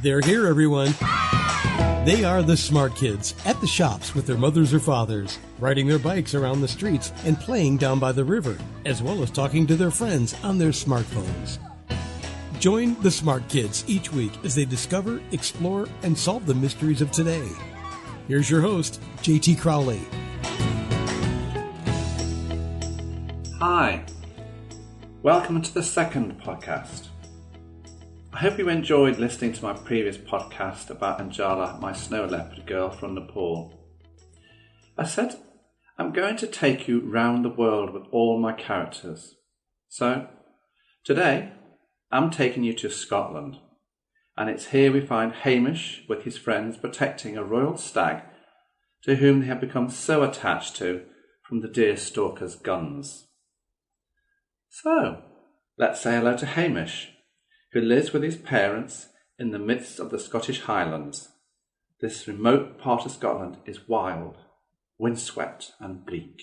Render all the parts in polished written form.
They're here, everyone. They are the smart kids at the shops with their mothers or fathers, riding their bikes around the streets and playing down by the river, as well as talking to their friends on their smartphones. Join the smart kids each week as they discover, explore, and solve the mysteries of today. Here's your host, JT Crowley. Hi, welcome to the second podcast. I hope you enjoyed listening to my previous podcast about Anjala, my snow leopard girl from Nepal. I said I'm going to take you round the world with all my characters. So, today I'm taking you to Scotland, and it's here we find Hamish with his friends protecting a royal stag to whom they have become so attached to from the deer stalker's guns. So, let's say hello to Hamish, who lives with his parents in the midst of the Scottish Highlands. This remote part of Scotland is wild, windswept and bleak.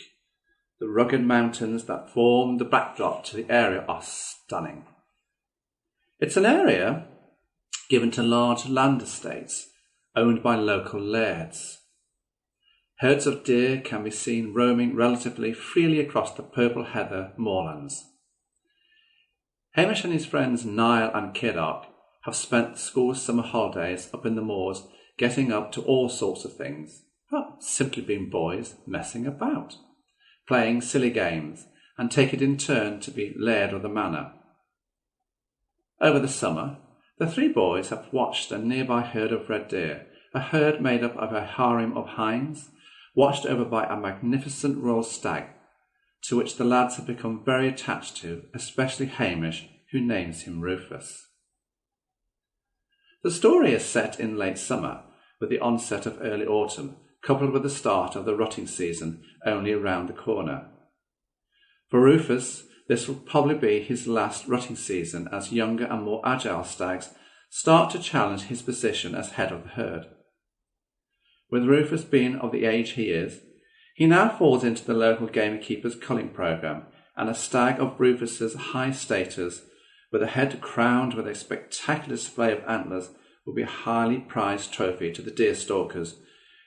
The rugged mountains that form the backdrop to the area are stunning. It's an area given to large land estates owned by local lairds. Herds of deer can be seen roaming relatively freely across the purple heather moorlands. Hamish and his friends Niall and Ceardach have spent the school's summer holidays up in the moors getting up to all sorts of things, well, simply being boys messing about, playing silly games and take it in turn to be laird of the manor. Over the summer, the three boys have watched a nearby herd of red deer, a herd made up of a harem of hinds, watched over by a magnificent royal stag, to which the lads have become very attached to, especially Hamish, who names him Rufus. The story is set in late summer, with the onset of early autumn, coupled with the start of the rutting season only around the corner. For Rufus, this will probably be his last rutting season, as younger and more agile stags start to challenge his position as head of the herd. With Rufus being of the age he is, he now falls into the local gamekeepers culling programme, and a stag of Rufus's high status, with a head crowned with a spectacular display of antlers, will be a highly prized trophy to the deer stalkers,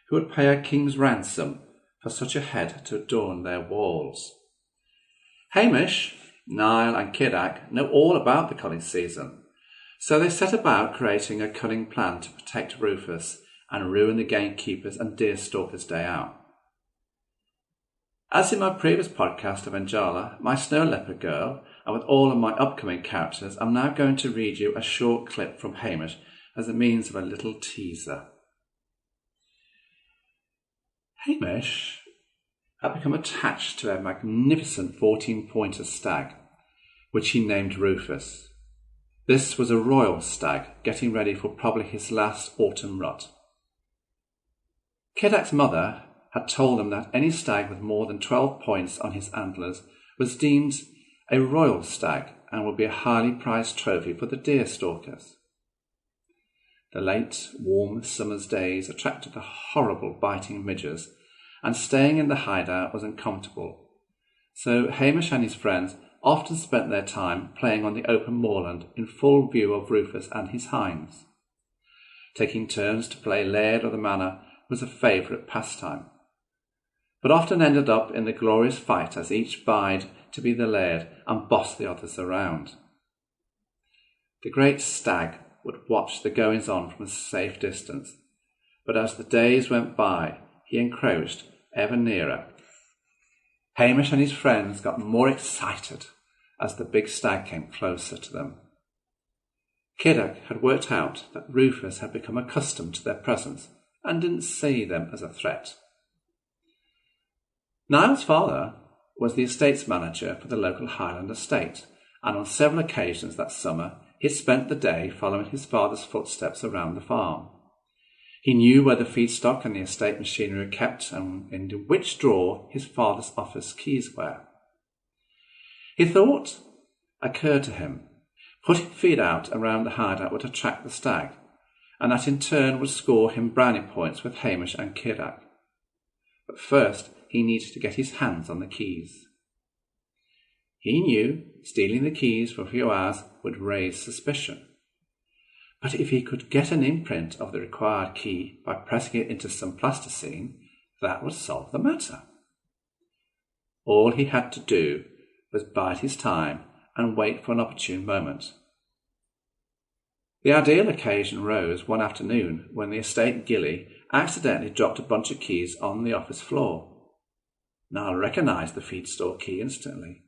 who would pay a king's ransom for such a head to adorn their walls. Hamish, Niall and Ceardach know all about the culling season, so they set about creating a cunning plan to protect Rufus and ruin the gamekeepers and deer stalkers' day out. As in my previous podcast of Anjala, my snow leopard girl, and with all of my upcoming characters, I'm now going to read you a short clip from Hamish as a means of a little teaser. Hamish had become attached to a magnificent 14-pointer stag, which he named Rufus. This was a royal stag, getting ready for probably his last autumn rut. Ceardach's mother had told him that any stag with more than 12 points on his antlers was deemed a royal stag and would be a highly prized trophy for the deer stalkers. The late, warm summer's days attracted the horrible biting midges, and staying in the hideout was uncomfortable. So Hamish and his friends often spent their time playing on the open moorland in full view of Rufus and his hinds. Taking turns to play laird of the manor was a favourite pastime, but often ended up in the glorious fight as each vied to be the laird and boss the others around. The great stag would watch the goings-on from a safe distance, but as the days went by, he encroached ever nearer. Hamish and his friends got more excited as the big stag came closer to them. Ceardach had worked out that Rufus had become accustomed to their presence and didn't see them as a threat. Niall's father was the estates manager for the local Highland estate, and on several occasions that summer he spent the day following his father's footsteps around the farm. He knew where the feedstock and the estate machinery were kept and into which drawer his father's office keys were. He thought occurred to him, putting feed out around the hideout would attract the stag, and that in turn would score him brownie points with Hamish and Ceardach. But first he needed to get his hands on the keys. He knew stealing the keys for a few hours would raise suspicion. but if he could get an imprint of the required key by pressing it into some plasticine, that would solve the matter. All he had to do was bide his time and wait for an opportune moment. The ideal occasion rose one afternoon when the estate gilly accidentally dropped a bunch of keys on the office floor. Niall recognised the feed store key instantly.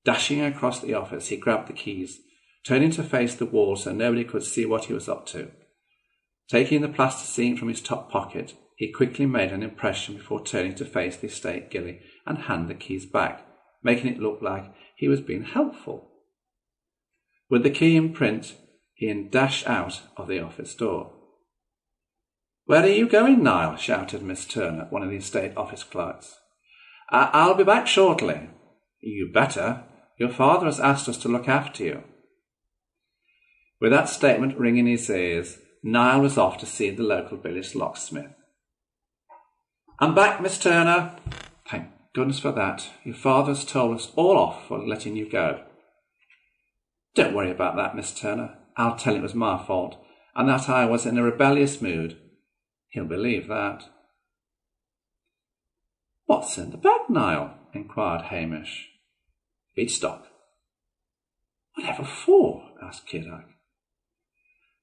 Dashing across the office, he grabbed the keys, turning to face the wall so nobody could see what he was up to. Taking the plasticine from his top pocket, he quickly made an impression before turning to face the estate gilly and hand the keys back, making it look like he was being helpful. With the key in print, he dashed out of the office door. "Where are you going, Niall?" shouted Miss Turner, one of the estate office clerks. "I'll be back shortly." "You better. Your father has asked us to look after you." With that statement ringing in his ears, Niall was off to see the local village locksmith. "I'm back, Miss Turner." "Thank goodness for that. Your father's told us all off for letting you go." "Don't worry about that, Miss Turner. I'll tell him it was my fault, and that I was in a rebellious mood. He'll believe that." "What's in the bag, Niall?" inquired Hamish. "Feedstock." "Whatever for?" asked Ceardach.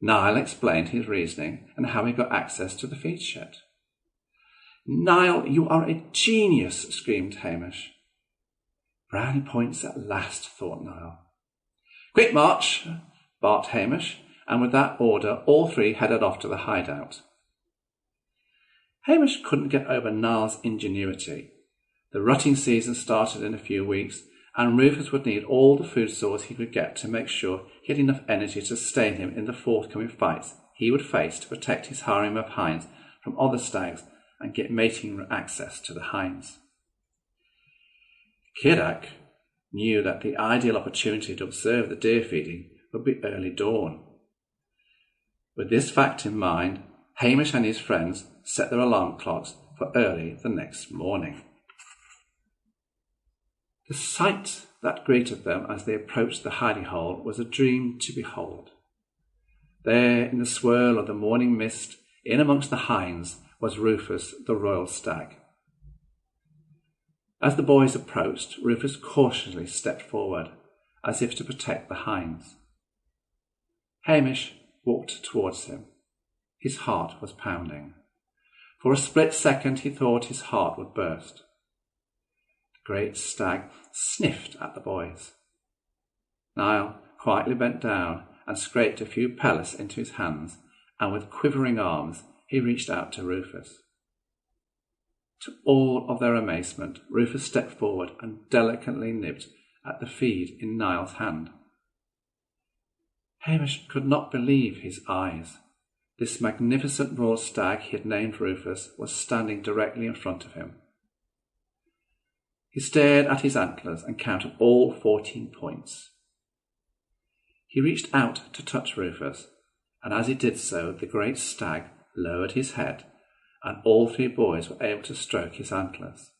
Niall explained his reasoning and how he got access to the feed shed. "Niall, you are a genius!" screamed Hamish. "Brownie points at last," thought Niall. "Quick march!" barked Hamish, and with that order all three headed off to the hideout. Hamish couldn't get over Niall's ingenuity. The rutting season started in a few weeks, and Rufus would need all the food source he could get to make sure he had enough energy to sustain him in the forthcoming fights he would face to protect his harem of hinds from other stags and get mating access to the hinds. Ceardach knew that the ideal opportunity to observe the deer feeding would be early dawn. With this fact in mind, Hamish and his friends set their alarm clocks for early the next morning. The sight that greeted them as they approached the hiding hole was a dream to behold. There, in the swirl of the morning mist, in amongst the hinds, was Rufus, the royal stag. As the boys approached, Rufus cautiously stepped forward, as if to protect the hinds. Hamish walked towards him. His heart was pounding. For a split second he thought his heart would burst. The great stag sniffed at the boys. Niall quietly bent down and scraped a few pellets into his hands, and with quivering arms he reached out to Rufus. To all of their amazement, Rufus stepped forward and delicately nipped at the feed in Niall's hand. Hamish could not believe his eyes. This magnificent royal stag he had named Rufus was standing directly in front of him. He stared at his antlers and counted all 14 points. He reached out to touch Rufus, and as he did so, the great stag lowered his head, and all three boys were able to stroke his antlers.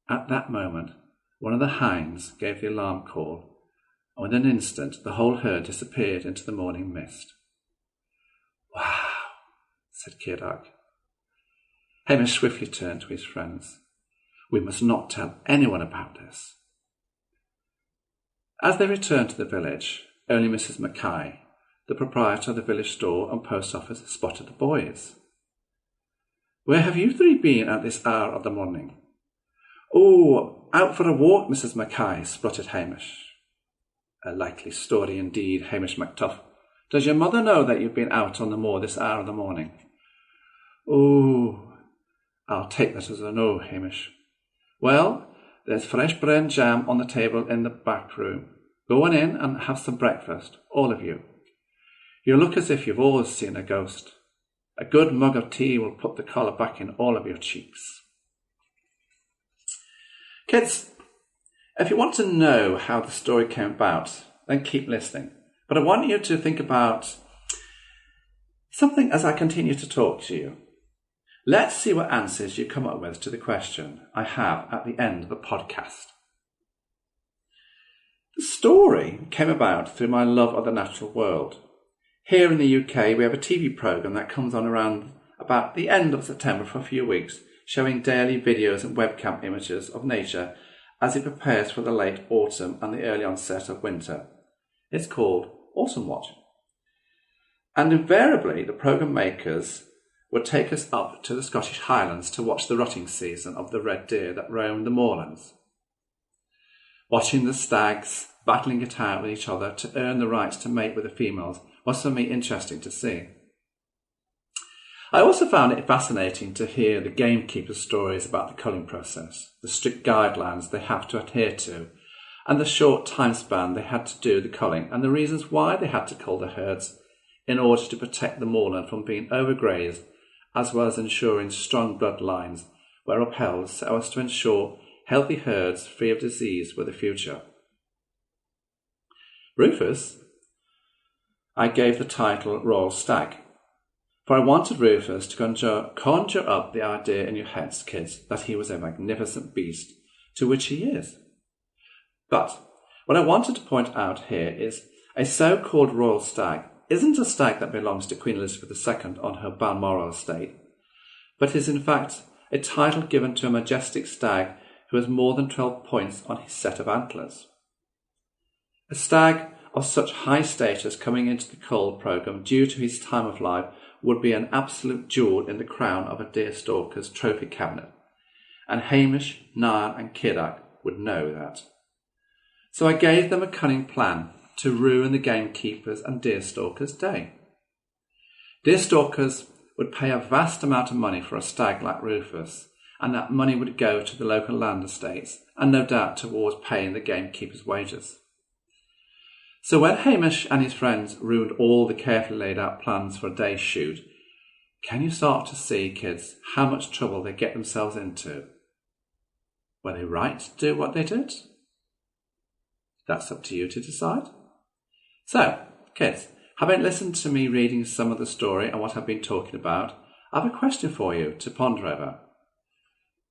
At that moment, one of the hinds gave the alarm call, and within an instant the whole herd disappeared into the morning mist. "Wow," said Ceardach. Hamish swiftly turned to his friends. "We must not tell anyone about this." As they returned to the village, only Mrs. Mackay, the proprietor of the village store and post office, spotted the boys. "Where have you three been at this hour of the morning?" "Oh, out for a walk, Mrs. Mackay," spluttered Hamish. "A likely story indeed, Hamish MacTuff. Does your mother know that you've been out on the moor this hour of the morning?" "Oh, I'll take that as a no, Hamish." "Well, there's fresh bread and jam on the table in the back room. Go on in and have some breakfast, all of you. You look as if you've always seen a ghost. A good mug of tea will put the colour back in all of your cheeks." Kids, if you want to know how the story came about, then keep listening. But I want you to think about something as I continue to talk to you. Let's see what answers you come up with to the question I have at the end of the podcast. The story came about through my love of the natural world. Here in the UK, we have a TV programme that comes on around about the end of September for a few weeks, showing daily videos and webcam images of nature as it prepares for the late autumn and the early onset of winter. It's called Autumn Watch. And invariably, the programme makers would take us up to the Scottish Highlands to watch the rutting season of the red deer that roam the moorlands. Watching the stags battling it out with each other to earn the right to mate with the females was for me interesting to see. I also found it fascinating to hear the gamekeepers' stories about the culling process, the strict guidelines they have to adhere to, and the short time span they had to do the culling, and the reasons why they had to cull the herds in order to protect the moorland from being overgrazed, as well as ensuring strong bloodlines were upheld so as to ensure healthy herds free of disease were the future. Rufus, I gave the title Royal Stag, for I wanted Rufus to conjure up the idea in your heads, kids, that he was a magnificent beast, to which he is. But what I wanted to point out here is a so-called royal stag isn't a stag that belongs to Queen Elizabeth II on her Balmoral estate, but is in fact a title given to a majestic stag who has more than 12 points on his set of antlers. A stag of such high status coming into the cull programme due to his time of life would be an absolute jewel in the crown of a deer stalker's trophy cabinet, and Hamish, Niall and Ceardach would know that. So I gave them a cunning plan to ruin the gamekeepers and deer stalkers' day. Deer stalkers would pay a vast amount of money for a stag like Rufus, and that money would go to the local land estates and no doubt towards paying the gamekeepers' wages. So when Hamish and his friends ruined all the carefully laid out plans for a day's shoot, can you start to see, kids, how much trouble they get themselves into? Were they right to do what they did? That's up to you to decide. So, kids, having listened to me reading some of the story and what I've been talking about, I have a question for you to ponder over.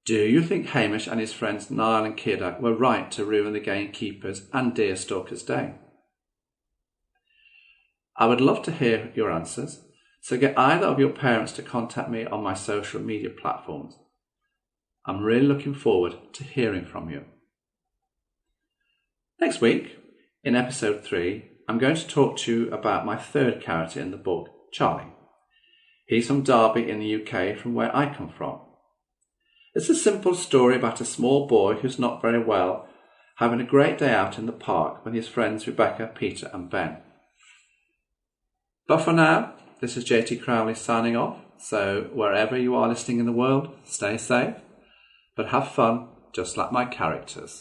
Do you think Hamish and his friends Niall and Ceardach were right to ruin the gamekeepers and deer stalkers' day? I would love to hear your answers, so get either of your parents to contact me on my social media platforms. I'm really looking forward to hearing from you. Next week, in episode 3, I'm going to talk to you about my third character in the book, Charlie. He's from Derby in the UK, from where I come from. It's a simple story about a small boy who's not very well, having a great day out in the park with his friends Rebecca, Peter and Ben. But for now, this is JT Crowley signing off, so wherever you are listening in the world, stay safe, but have fun just like my characters.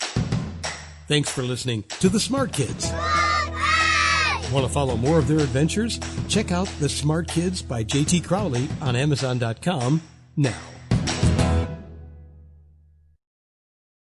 Thanks for listening to The Smart Kids. Want to follow more of their adventures? Check out The Smart Kids by JT Crowley on Amazon.com now.